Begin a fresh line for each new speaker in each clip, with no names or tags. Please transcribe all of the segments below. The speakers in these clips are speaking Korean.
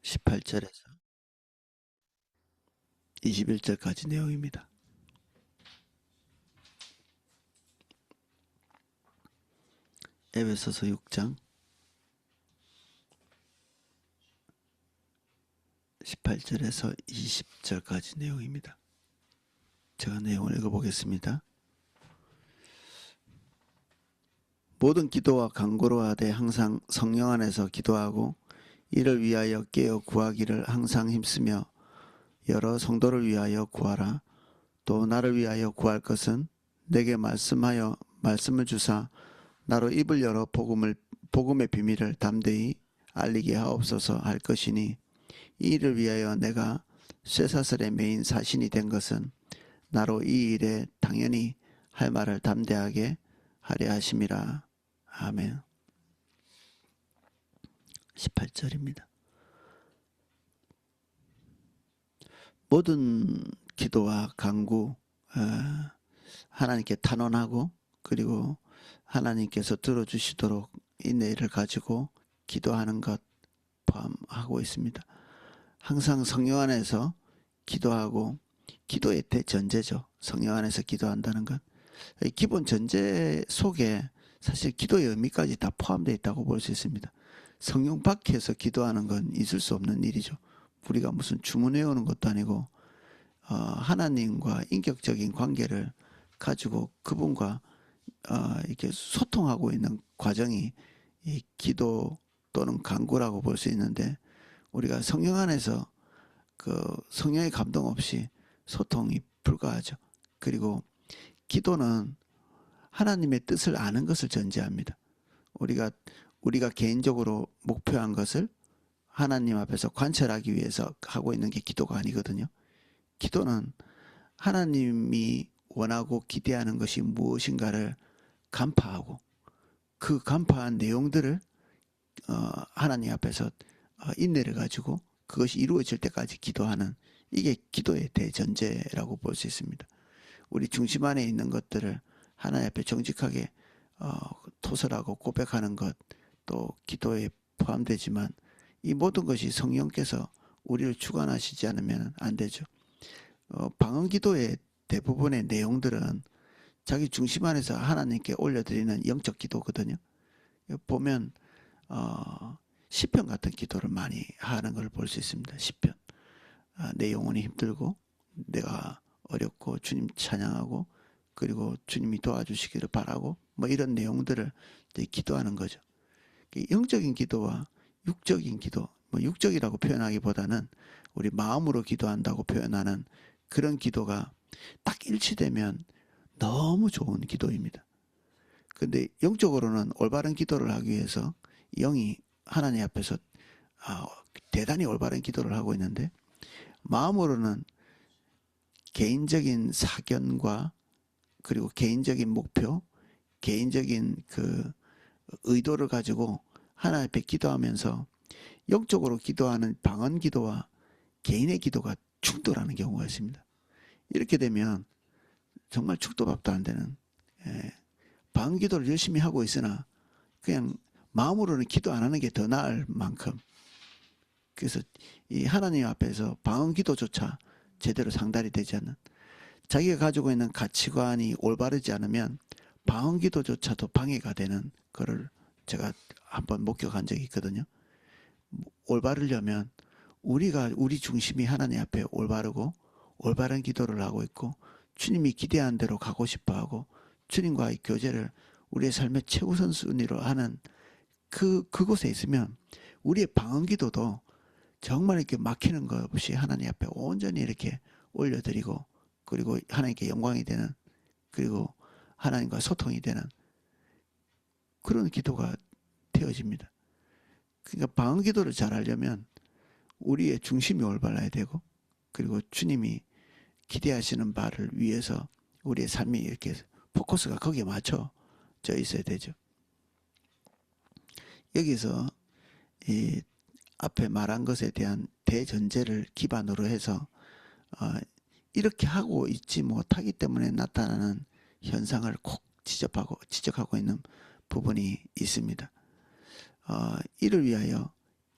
18절에서 21절까지 내용입니다. 에베소서 6장 18절에서 20절까지 내용입니다. 제가 내용을 읽어보겠습니다. 모든 기도와 간구로 하되 항상 성령 안에서 기도하고 이를 위하여 깨어 구하기를 항상 힘쓰며 여러 성도를 위하여 구하라. 또 나를 위하여 구할 것은 내게 말씀을 주사 나로 입을 열어 복음의 비밀을 담대히 알리게 하옵소서 할 것이니 이 일을 위하여 내가 쇠사슬의 메인 사신이 된 것은 나로 이 일에 당연히 할 말을 담대하게 하려 하심이라. 아멘. 18절입니다. 모든 기도와 간구 하나님께 탄원하고 그리고 하나님께서 들어주시도록 인내를 가지고 기도하는 것 포함하고 있습니다. 항상 성령 안에서 기도하고 기도의 대전제죠. 성령 안에서 기도한다는 것. 기본 전제 속에 사실 기도의 의미까지 다 포함되어 있다고 볼 수 있습니다. 성령 밖에서 기도하는 건 있을 수 없는 일이죠. 우리가 무슨 주문해 오는 것도 아니고 하나님과 인격적인 관계를 가지고 그분과 이렇게 소통하고 있는 과정이 이 기도 또는 간구라고 볼 수 있는데 우리가 성령 안에서 그 성령의 감동 없이 소통이 불가하죠. 그리고 기도는 하나님의 뜻을 아는 것을 전제합니다. 우리가 개인적으로 목표한 것을 하나님 앞에서 관철하기 위해서 하고 있는 게 기도가 아니거든요. 기도는 하나님이 원하고 기대하는 것이 무엇인가를 간파하고 그 간파한 내용들을 하나님 앞에서 인내를 가지고 그것이 이루어질 때까지 기도하는 이게 기도의 대전제라고 볼 수 있습니다. 우리 중심 안에 있는 것들을 하나님 앞에 정직하게 토설하고 고백하는 것 또 기도에 포함되지만 이 모든 것이 성령께서 우리를 주관하시지 않으면 안 되죠. 방언 기도의 대부분의 내용들은 자기 중심 안에서 하나님께 올려드리는 영적 기도거든요. 보면 시편 같은 기도를 많이 하는 걸 볼 수 있습니다. 시편. 내 영혼이 힘들고 내가 어렵고 주님 찬양하고 그리고 주님이 도와주시기를 바라고 뭐 이런 내용들을 기도하는 거죠. 영적인 기도와 육적인 기도, 뭐 육적이라고 표현하기보다는 우리 마음으로 기도한다고 표현하는 그런 기도가 딱 일치되면 너무 좋은 기도입니다. 근데 영적으로는 올바른 기도를 하기 위해서 영이 하나님 앞에서 대단히 올바른 기도를 하고 있는데 마음으로는 개인적인 사견과 그리고 개인적인 목표, 개인적인 그 의도를 가지고 하나님 앞에 기도하면서 영적으로 기도하는 방언 기도와 개인의 기도가 충돌하는 경우가 있습니다. 이렇게 되면 정말 축도 밥도 안 되는 방언 기도를 열심히 하고 있으나 그냥 마음으로는 기도 안 하는 게 더 나을 만큼 그래서 이 하나님 앞에서 방언 기도조차 제대로 상달이 되지 않는 자기가 가지고 있는 가치관이 올바르지 않으면 방언 기도조차도 방해가 되는 거를 제가 한번 목격한 적이 있거든요. 올바르려면 우리 중심이 하나님 앞에 올바르고 올바른 기도를 하고 있고 주님이 기대한 대로 가고 싶어하고 주님과의 교제를 우리의 삶의 최우선 순위로 하는 그곳에 있으면 우리의 방언 기도도 정말 이렇게 막히는 것 없이 하나님 앞에 온전히 이렇게 올려드리고 그리고 하나님께 영광이 되는 그리고 하나님과 소통이 되는 그런 기도가 되어집니다. 그러니까 방언 기도를 잘하려면 우리의 중심이 올바라야 되고 그리고 주님이 기대하시는 바를 위해서 우리의 삶이 이렇게 포커스가 거기에 맞춰져 있어야 되죠. 여기서 이 앞에 말한 것에 대한 대전제를 기반으로 해서 이렇게 하고 있지 못하기 때문에 나타나는 현상을 콕 지적하고 있는 부분이 있습니다. 이를 위하여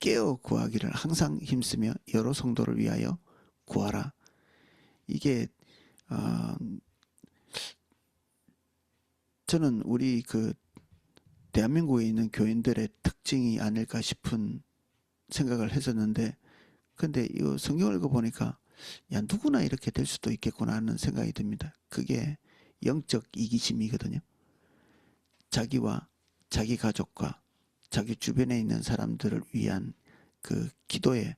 깨어 구하기를 항상 힘쓰며 여러 성도를 위하여 구하라. 이게 저는 우리 그 대한민국에 있는 교인들의 특징이 아닐까 싶은 생각을 했었는데, 근데 이 성경을 읽어보니까 야, 누구나 이렇게 될 수도 있겠구나 하는 생각이 듭니다. 그게 영적 이기심이거든요. 자기와 자기 가족과 자기 주변에 있는 사람들을 위한 그 기도에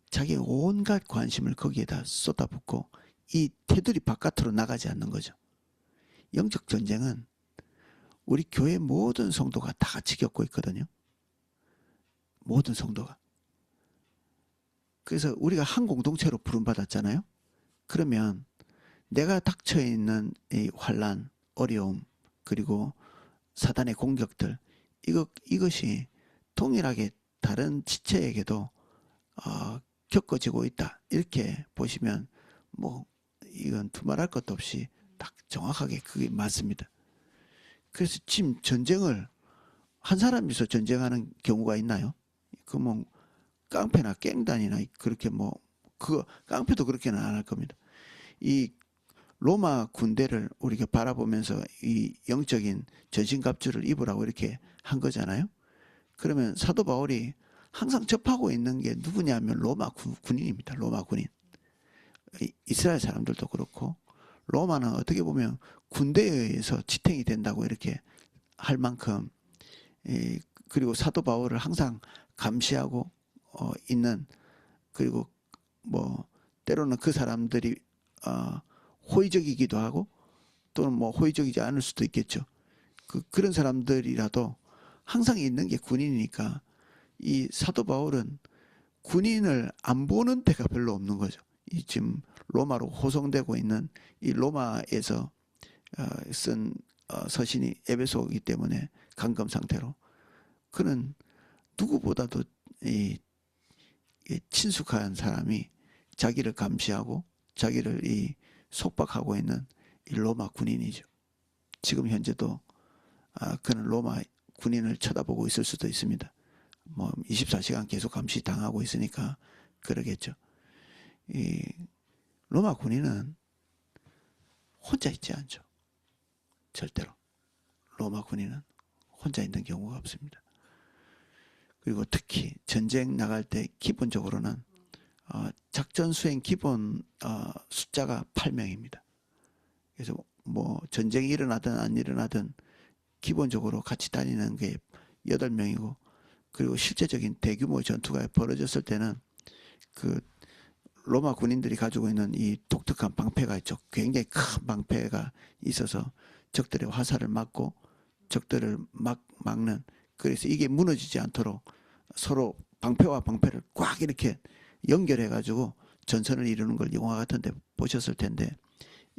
자기의 온갖 관심을 거기에다 쏟아붓고 이 테두리 바깥으로 나가지 않는 거죠. 영적 전쟁은 우리 교회 모든 성도가 다 같이 겪고 있거든요. 모든 성도가. 그래서 우리가 한 공동체로 부름받았잖아요. 그러면 내가 닥쳐 있는 이 환난, 어려움, 그리고 사단의 공격들, 이것이 동일하게 다른 지체에게도 겪어지고 있다. 이렇게 보시면 뭐 이건 두말할 것도 없이 딱 정확하게 그게 맞습니다. 그래서 지금 전쟁을 한 사람이서 전쟁하는 경우가 있나요? 그 뭐 깡패나 깽단이나 그렇게 뭐 그거 깡패도 그렇게는 안 할 겁니다. 이 로마 군대를 우리가 바라보면서 이 영적인 전신갑주를 입으라고 이렇게 한 거잖아요. 그러면 사도 바울이 항상 접하고 있는 게 누구냐면 로마 군인입니다. 로마 군인. 이스라엘 사람들도 그렇고 로마는 어떻게 보면 군대에 의해서 지탱이 된다고 이렇게 할 만큼, 그리고 사도 바울을 항상 감시하고 있는, 그리고 뭐 때로는 그 사람들이 호의적이기도 하고 또는 뭐 호의적이지 않을 수도 있겠죠. 그런 사람들이라도 항상 있는 게 군인이니까 이 사도 바울은 군인을 안 보는 데가 별로 없는 거죠. 이 지금 로마로 호송되고 있는 이 로마에서 쓴 서신이 에베소이기 때문에 감금 상태로 그는 누구보다도 이 친숙한 사람이 자기를 감시하고 자기를 속박하고 있는 이 로마 군인이죠. 지금 현재도 그는 로마 군인을 쳐다보고 있을 수도 있습니다. 뭐 24시간 계속 감시 당하고 있으니까 그러겠죠. 이 로마 군인은 혼자 있지 않죠. 절대로. 로마 군인은 혼자 있는 경우가 없습니다. 그리고 특히 전쟁 나갈 때 기본적으로는 작전 수행 기본 숫자가 8명입니다. 그래서 뭐 전쟁이 일어나든 안 일어나든 기본적으로 같이 다니는 게 8명이고, 그리고 실제적인 대규모 전투가 벌어졌을 때는 그 로마 군인들이 가지고 있는 이 독특한 방패가 있죠. 굉장히 큰 방패가 있어서 적들의 화살을 막고 적들을 막는, 그래서 이게 무너지지 않도록 서로 방패와 방패를 꽉 이렇게 연결해 가지고 전선을 이루는 걸 영화 같은 데 보셨을 텐데,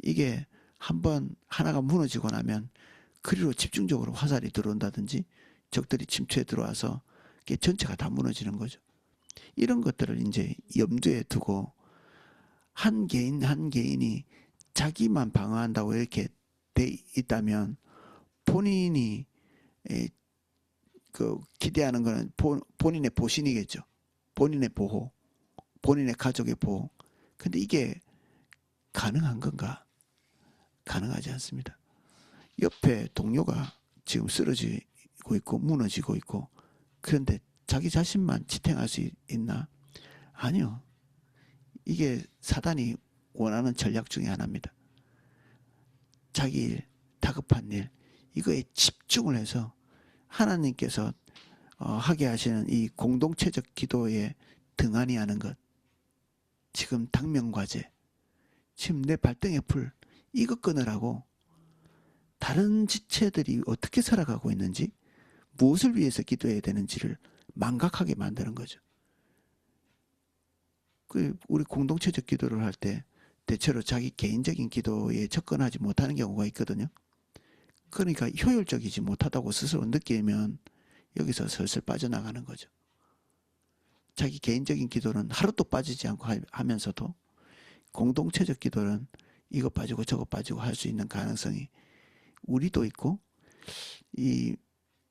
이게 한번 하나가 무너지고 나면 그리로 집중적으로 화살이 들어온다든지 적들이 침투해 들어와서 이게 전체가 다 무너지는 거죠. 이런 것들을 이제 염두에 두고 한 개인 한 개인이 자기만 방어한다고 이렇게 돼 있다면 본인이 그 기대하는 거는 본인의 보신이겠죠. 본인의 보호, 본인의 가족의 보호. 근데 이게 가능한 건가? 가능하지 않습니다. 옆에 동료가 지금 쓰러지고 있고 무너지고 있고, 그런데 자기 자신만 지탱할 수 있나? 아니요. 이게 사단이 원하는 전략 중에 하나입니다. 자기 일, 다급한 일, 이거에 집중을 해서 하나님께서 하게 하시는 이 공동체적 기도에 등한히 하는 것, 지금 당면과제, 지금 내 발등에 불, 이거 끊으라고 다른 지체들이 어떻게 살아가고 있는지, 무엇을 위해서 기도해야 되는지를 망각하게 만드는 거죠. 우리 공동체적 기도를 할 때 대체로 자기 개인적인 기도에 접근하지 못하는 경우가 있거든요. 그러니까 효율적이지 못하다고 스스로 느끼면 여기서 슬슬 빠져나가는 거죠. 자기 개인적인 기도는 하루도 빠지지 않고 하면서도 공동체적 기도는 이거 빠지고 저거 빠지고 할 수 있는 가능성이 우리도 있고, 이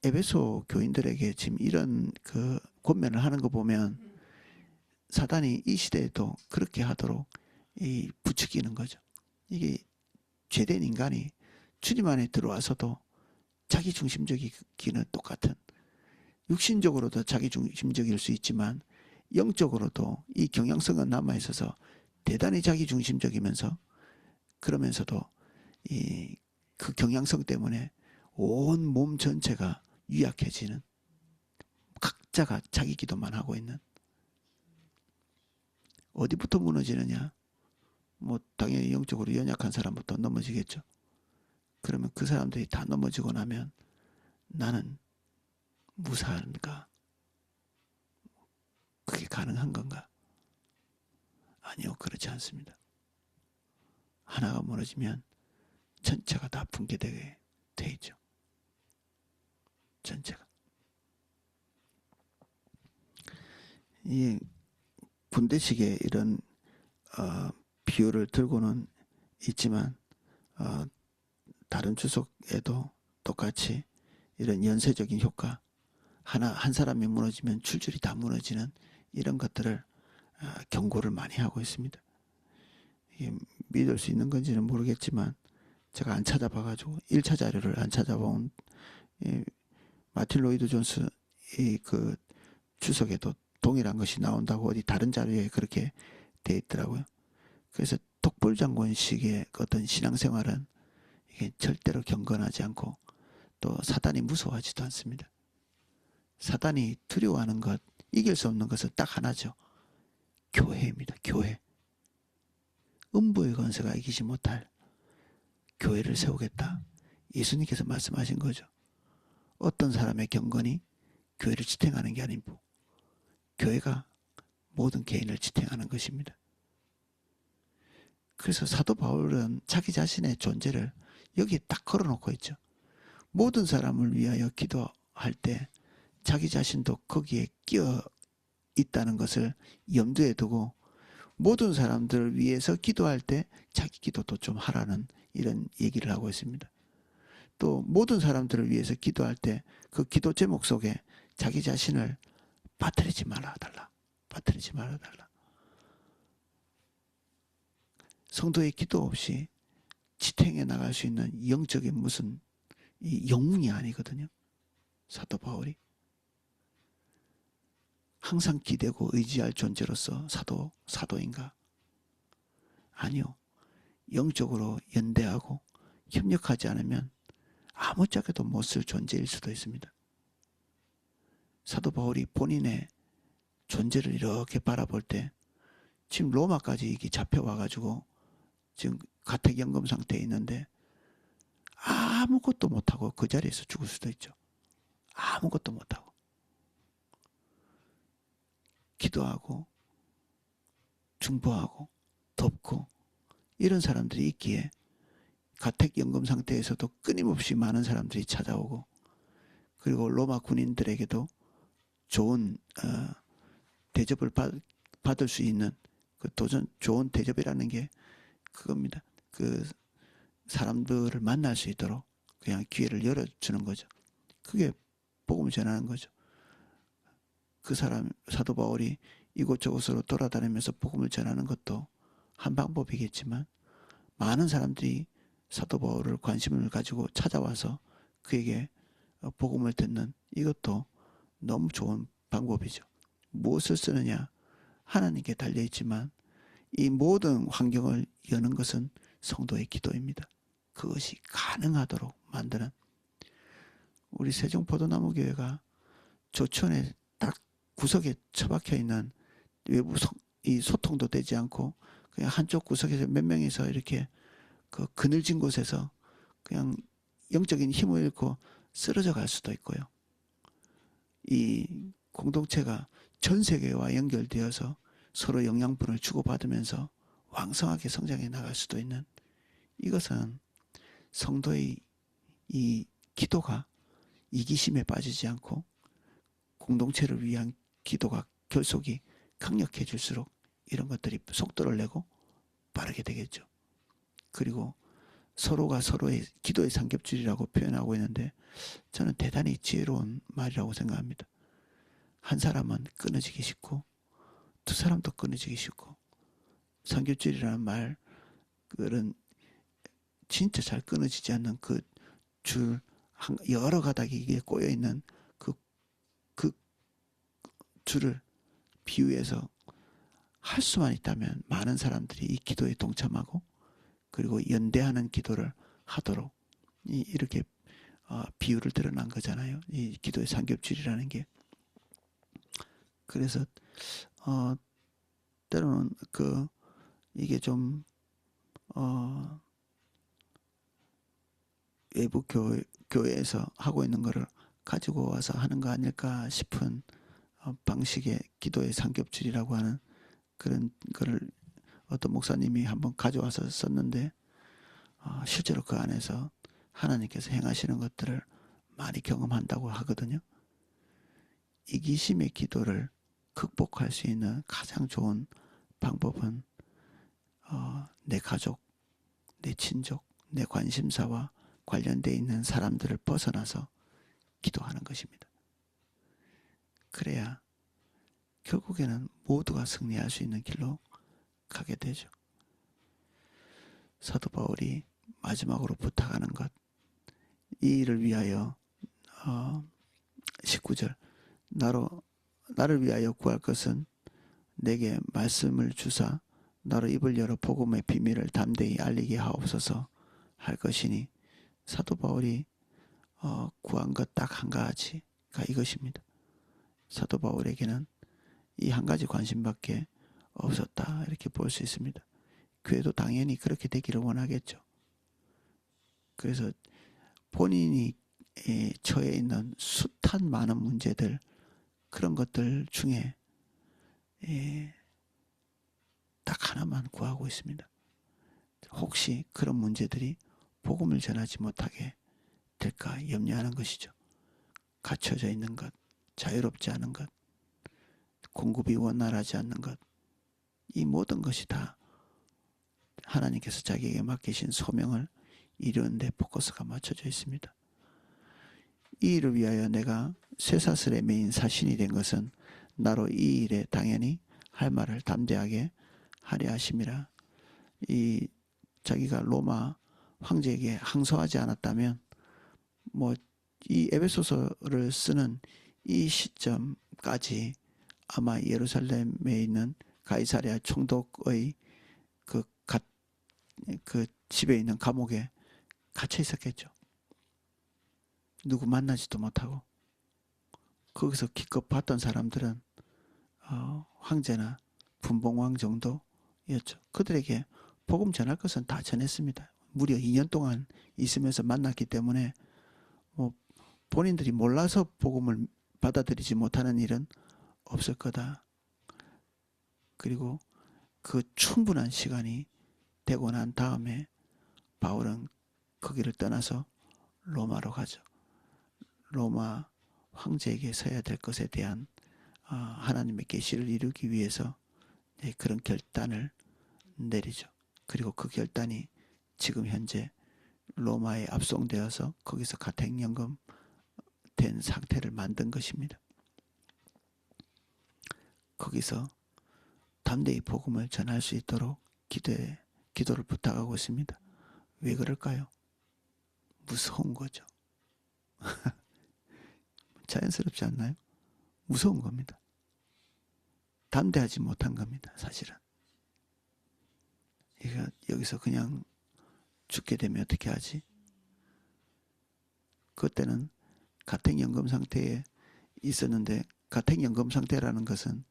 에베소 교인들에게 지금 이런 그 권면을 하는 거 보면 사단이 이 시대에도 그렇게 하도록 부추기는 거죠. 이게 죄된 인간이 주님 안에 들어와서도 자기 중심적이기는 똑같은, 육신적으로도 자기 중심적일 수 있지만 영적으로도 이 경향성은 남아 있어서 대단히 자기 중심적이면서, 그러면서도 그 경향성 때문에 온 몸 전체가 유약해지는, 각자가 자기 기도만 하고 있는. 어디부터 무너지느냐? 뭐 당연히 영적으로 연약한 사람부터 넘어지겠죠. 그러면 그 사람들이 다 넘어지고 나면 나는 무사한가? 그게 가능한 건가? 아니요, 그렇지 않습니다. 하나가 무너지면 전체가 다 붕괴되게 돼 있죠. 전체가. 이 군대식의 이런 비유를 들고는 있지만 다른 주석에도 똑같이 이런 연쇄적인 효과, 한 사람이 무너지면 줄줄이 다 무너지는 이런 것들을 경고를 많이 하고 있습니다. 이게 믿을 수 있는 건지는 모르겠지만 제가 안 찾아봐가지고 1차 자료를 안 찾아본 마틴 로이드 존스 그 주석에도 동일한 것이 나온다고 어디 다른 자료에 그렇게 돼 있더라고요. 그래서 톡불장군식의 어떤 신앙생활은 이게 절대로 경건하지 않고 또 사단이 무서워하지도 않습니다. 사단이 두려워하는 것, 이길 수 없는 것은 딱 하나죠. 교회입니다. 교회. 음부의 권세가 이기지 못할 교회를 세우겠다. 예수님께서 말씀하신 거죠. 어떤 사람의 경건이 교회를 지탱하는 게 아니고 교회가 모든 개인을 지탱하는 것입니다. 그래서 사도 바울은 자기 자신의 존재를 여기에 딱 걸어놓고 있죠. 모든 사람을 위하여 기도할 때 자기 자신도 거기에 끼어 있다는 것을 염두에 두고 모든 사람들을 위해서 기도할 때 자기 기도도 좀 하라는 이런 얘기를 하고 있습니다. 또 모든 사람들을 위해서 기도할 때 그 기도 제목 속에 자기 자신을 빠뜨리지 말아달라. 빠뜨리지 말아달라. 성도의 기도 없이 지탱해 나갈 수 있는 영적인 무슨 영웅이 아니거든요. 사도 바울이. 항상 기대고 의지할 존재로서 사도인가? 아니요. 영적으로 연대하고 협력하지 않으면 아무짝에도 못 쓸 존재일 수도 있습니다. 사도 바울이 본인의 존재를 이렇게 바라볼 때 지금 로마까지 이게 잡혀와가지고 지금 가택연금 상태에 있는데 아무것도 못하고 그 자리에서 죽을 수도 있죠. 아무것도 못하고. 기도하고 중보하고 돕고 이런 사람들이 있기에 가택연금 상태에서도 끊임없이 많은 사람들이 찾아오고, 그리고 로마 군인들에게도 좋은 대접을 받을 수 있는 그 좋은 대접이라는 게 그겁니다. 그 사람들을 만날 수 있도록 그냥 기회를 열어주는 거죠. 그게 복음을 전하는 거죠. 그 사도 바울이 이곳저곳으로 돌아다니면서 복음을 전하는 것도 한 방법이겠지만 많은 사람들이 사도 바울을 관심을 가지고 찾아와서 그에게 복음을 듣는 이것도 너무 좋은 방법이죠. 무엇을 쓰느냐 하나님께 달려있지만 이 모든 환경을 여는 것은 성도의 기도입니다. 그것이 가능하도록 만드는, 우리 세종포도나무교회가 조천에 딱 구석에 처박혀 있는 외부 이 소통도 되지 않고 그냥 한쪽 구석에서 몇 명이서 이렇게 그 그늘진 곳에서 그냥 영적인 힘을 잃고 쓰러져 갈 수도 있고요. 이 공동체가 전 세계와 연결되어서 서로 영양분을 주고받으면서 왕성하게 성장해 나갈 수도 있는, 이것은 성도의 이 기도가 이기심에 빠지지 않고 공동체를 위한 기도가 결속이 강력해질수록 이런 것들이 속도를 내고 빠르게 되겠죠. 그리고 서로가 서로의 기도의 삼겹줄이라고 표현하고 있는데 저는 대단히 지혜로운 말이라고 생각합니다. 한 사람은 끊어지기 쉽고 두 사람도 끊어지기 쉽고 삼겹줄이라는 말 그런 진짜 잘 끊어지지 않는 그 줄 여러 가닥이 이게 꼬여 있는 그, 그 줄을 비유해서 할 수만 있다면 많은 사람들이 이 기도에 동참하고 그리고 연대하는 기도를 하도록 이렇게 비유를 드러난 거잖아요. 이 기도의 삼겹줄이라는 게. 그래서 때로는 이게 좀 외부 교회에서 하고 있는 거를 가지고 와서 하는 거 아닐까 싶은 방식의 기도의 삼겹줄이라고 하는 그런 거를 어떤 목사님이 한번 가져와서 썼는데 실제로 그 안에서 하나님께서 행하시는 것들을 많이 경험한다고 하거든요. 이기심의 기도를 극복할 수 있는 가장 좋은 방법은 내 가족, 내 친족, 내 관심사와 관련되어 있는 사람들을 벗어나서 기도하는 것입니다. 그래야 결국에는 모두가 승리할 수 있는 길로 가게 되죠. 사도 바울이 마지막으로 부탁하는 것, 이 일을 위하여 19절 나를 위하여 구할 것은 내게 말씀을 주사 나로 입을 열어 복음의 비밀을 담대히 알리게 하옵소서 할 것이니 사도 바울이 구한 것 딱 한 가지가 이것입니다. 사도 바울에게는 이 한 가지 관심밖에 없었다 이렇게 볼 수 있습니다. 교회도 당연히 그렇게 되기를 원하겠죠. 그래서 본인이 처해 있는 숱한 많은 문제들 그런 것들 중에 딱 하나만 구하고 있습니다. 혹시 그런 문제들이 복음을 전하지 못하게 될까 염려하는 것이죠. 갇혀져 있는 것, 자유롭지 않은 것, 공급이 원활하지 않는 것, 이 모든 것이 다 하나님께서 자기에게 맡기신 소명을 이루는 데 포커스가 맞춰져 있습니다. 이 일을 위하여 내가 쇠사슬에 매인 사신이 된 것은 나로 이 일에 당연히 할 말을 담대하게 하려 하심이라. 이 자기가 로마 황제에게 항소하지 않았다면 이 에베소서를 쓰는 이 시점까지 아마 예루살렘에 있는 가이사랴 총독의 그 집에 있는 감옥에 갇혀 있었겠죠. 누구 만나지도 못하고 거기서 기껏 봤던 사람들은 황제나 분봉왕 정도였죠. 그들에게 복음 전할 것은 다 전했습니다. 무려 2년 동안 있으면서 만났기 때문에 본인들이 몰라서 복음을 받아들이지 못하는 일은 없을 거다. 그리고 그 충분한 시간이 되고 난 다음에 바울은 거기를 떠나서 로마로 가죠. 로마 황제에게 서야 될 것에 대한 하나님의 계시를 이루기 위해서 그런 결단을 내리죠. 그리고 그 결단이 지금 현재 로마에 압송되어서 거기서 가택연금 된 상태를 만든 것입니다. 거기서 담대히 복음을 전할 수 있도록 기도를 부탁하고 있습니다. 왜 그럴까요? 무서운 거죠. 자연스럽지 않나요? 무서운 겁니다. 담대하지 못한 겁니다. 사실은. 여기서 그냥 죽게 되면 어떻게 하지? 그때는 가택연금 상태에 있었는데 가택연금 상태라는 것은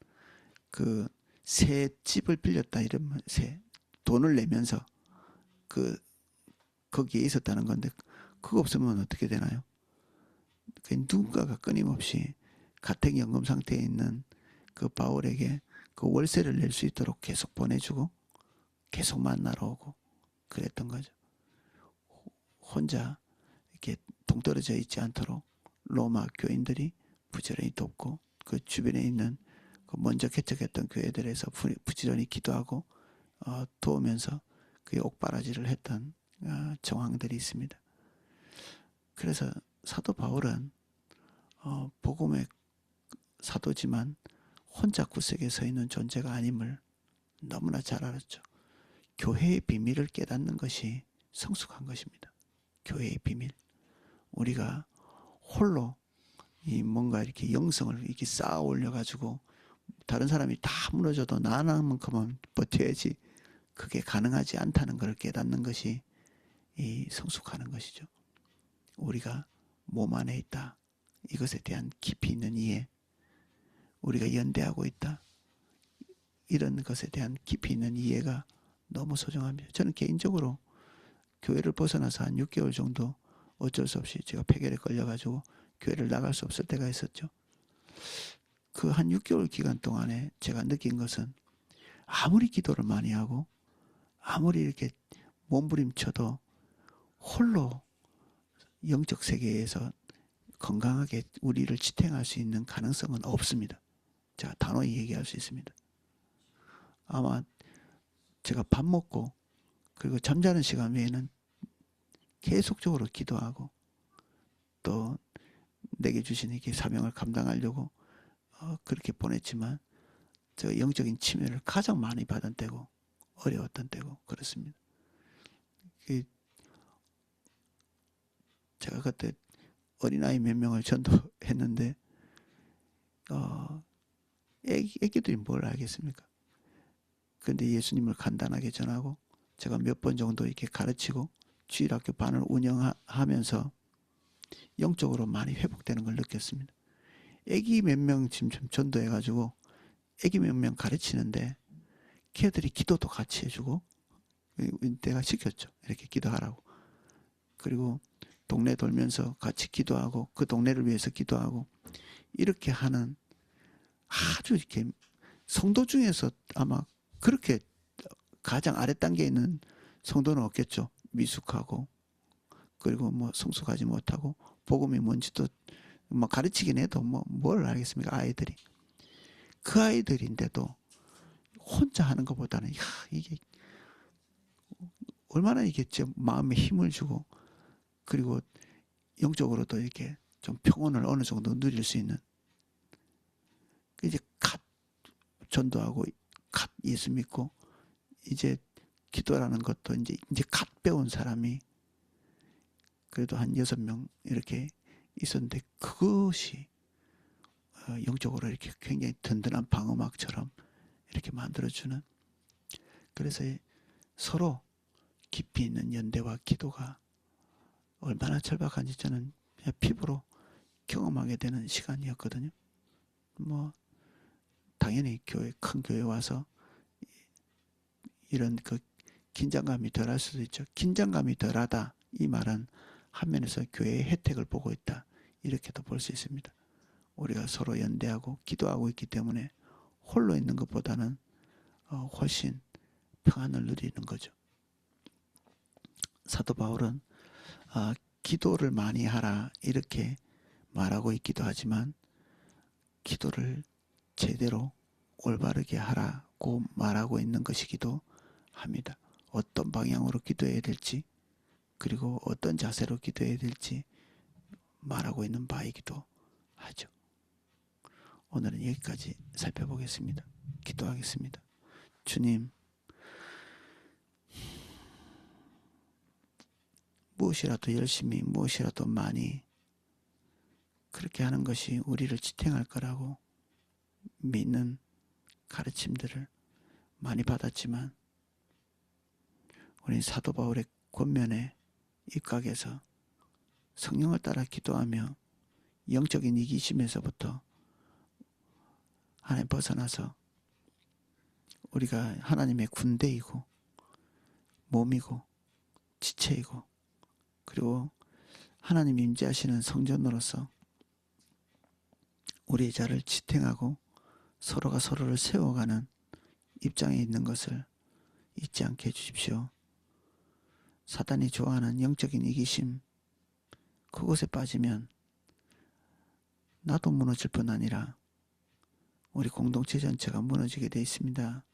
새 집을 빌렸다 이러면 돈을 내면서 거기에 있었다는 건데 그거 없으면 어떻게 되나요? 누군가가 끊임없이 가택연금 상태에 있는 그 바울에게 그 월세를 낼 수 있도록 계속 보내주고 계속 만나러 오고 그랬던 거죠. 혼자 이렇게 동떨어져 있지 않도록 로마 교인들이 부지런히 돕고 그 주변에 있는 그 먼저 개척했던 교회들에서 부지런히 기도하고 도우면서 그의 옥바라지를 했던 정황들이 있습니다. 그래서 사도 바울은 복음의 사도지만 혼자 구석에 서 있는 존재가 아님을 너무나 잘 알았죠. 교회의 비밀을 깨닫는 것이 성숙한 것입니다. 교회의 비밀. 우리가 홀로 이 뭔가 이렇게 영성을 이렇게 쌓아 올려가지고 다른 사람이 다 무너져도 나만큼은 버텨야지, 그게 가능하지 않다는 걸 깨닫는 것이 이 성숙하는 것이죠. 우리가 몸 안에 있다. 이것에 대한 깊이 있는 이해. 우리가 연대하고 있다. 이런 것에 대한 깊이 있는 이해가 너무 소중합니다. 저는 개인적으로 교회를 벗어나서 한 6개월 정도 어쩔 수 없이 제가 폐결에 걸려가지고 교회를 나갈 수 없을 때가 있었죠. 그 한 6개월 기간 동안에 제가 느낀 것은 아무리 기도를 많이 하고 아무리 이렇게 몸부림쳐도 홀로 영적 세계에서 건강하게 우리를 지탱할 수 있는 가능성은 없습니다. 제가 단호히 얘기할 수 있습니다. 아마 제가 밥 먹고 그리고 잠자는 시간 외에는 계속적으로 기도하고 또 내게 주신 이렇게 사명을 감당하려고 그렇게 보냈지만 저 영적인 침해를 가장 많이 받은 때고 어려웠던 때고 그렇습니다. 제가 그때 어린아이 몇 명을 전도했는데 애기들이 뭘 알겠습니까? 그런데 예수님을 간단하게 전하고 제가 몇 번 정도 이렇게 가르치고 주일학교 반을 운영하면서 영적으로 많이 회복되는 걸 느꼈습니다. 애기 몇 명 지금 좀 전도해가지고 애기 몇 명 가르치는데 걔들이 기도도 같이 해주고 내가 시켰죠. 이렇게 기도하라고. 그리고 동네 돌면서 같이 기도하고 그 동네를 위해서 기도하고 이렇게 하는 아주 이렇게 성도 중에서 아마 그렇게 가장 아래 단계에 있는 성도는 없겠죠. 미숙하고 그리고 뭐 성숙하지 못하고 복음이 뭔지도 뭐 가르치긴 해도 뭐 뭘 알겠습니까? 아이들이. 그 아이들인데도 혼자 하는 것보다는 이게 얼마나 이게 마음에 힘을 주고 그리고 영적으로도 이렇게 좀 평온을 어느 정도 누릴 수 있는 이제 갓 전도하고 갓 예수 믿고 이제 기도라는 것도 이제 갓 배운 사람이 그래도 한 6명 이렇게 있었는데 그것이 영적으로 이렇게 굉장히 든든한 방어막처럼 이렇게 만들어주는, 그래서 서로 깊이 있는 연대와 기도가 얼마나 절박한지 저는 피부로 경험하게 되는 시간이었거든요. 뭐 당연히 큰 교회 와서 이런 그 긴장감이 덜할 수도 있죠. 긴장감이 덜하다 이 말은 한면에서 교회의 혜택을 보고 있다 이렇게도 볼 수 있습니다. 우리가 서로 연대하고 기도하고 있기 때문에 홀로 있는 것보다는 훨씬 평안을 누리는 거죠. 사도 바울은 기도를 많이 하라 이렇게 말하고 있기도 하지만 기도를 제대로 올바르게 하라고 말하고 있는 것이기도 합니다. 어떤 방향으로 기도해야 될지 그리고 어떤 자세로 기도해야 될지 말하고 있는 바이기도 하죠. 오늘은 여기까지 살펴보겠습니다. 기도하겠습니다. 주님, 무엇이라도 열심히 무엇이라도 많이 그렇게 하는 것이 우리를 지탱할 거라고 믿는 가르침들을 많이 받았지만 우리 사도 바울의 권면에 입각해서 성령을 따라 기도하며 영적인 이기심에서부터 하나님 벗어나서 우리가 하나님의 군대이고 몸이고 지체이고 그리고 하나님 임재하시는 성전으로서 우리의 자를 지탱하고 서로가 서로를 세워가는 입장에 있는 것을 잊지 않게 해주십시오. 사단이 좋아하는 영적인 이기심, 그곳에 빠지면 나도 무너질 뿐 아니라 우리 공동체 전체가 무너지게 되어 있습니다.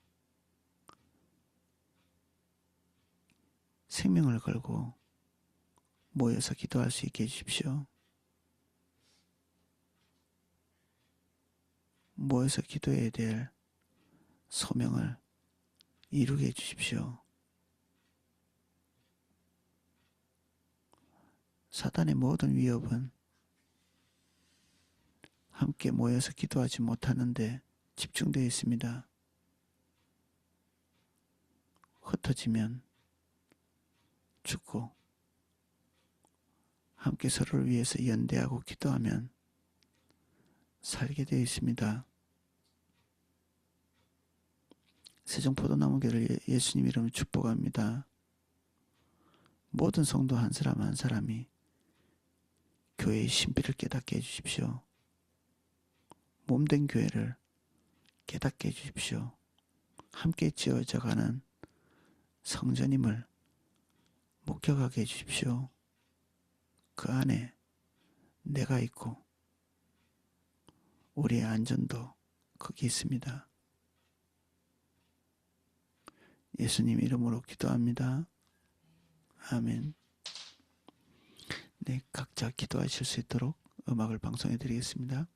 생명을 걸고 모여서 기도할 수 있게 해주십시오. 모여서 기도해야 될 소명을 이루게 해주십시오. 사단의 모든 위협은 함께 모여서 기도하지 못하는데 집중되어 있습니다. 흩어지면 죽고 함께 서로를 위해서 연대하고 기도하면 살게 되어 있습니다. 세종포도나무교회를 예수님 이름으로 축복합니다. 모든 성도 한 사람 한 사람이 교회의 신비를 깨닫게 해주십시오. 몸된 교회를 깨닫게 해주십시오. 함께 지어져가는 성전임을 목격하게 해주십시오. 그 안에 내가 있고 우리의 안전도 거기 있습니다. 예수님 이름으로 기도합니다. 아멘. 네, 각자 기도하실 수 있도록 음악을 방송해 드리겠습니다.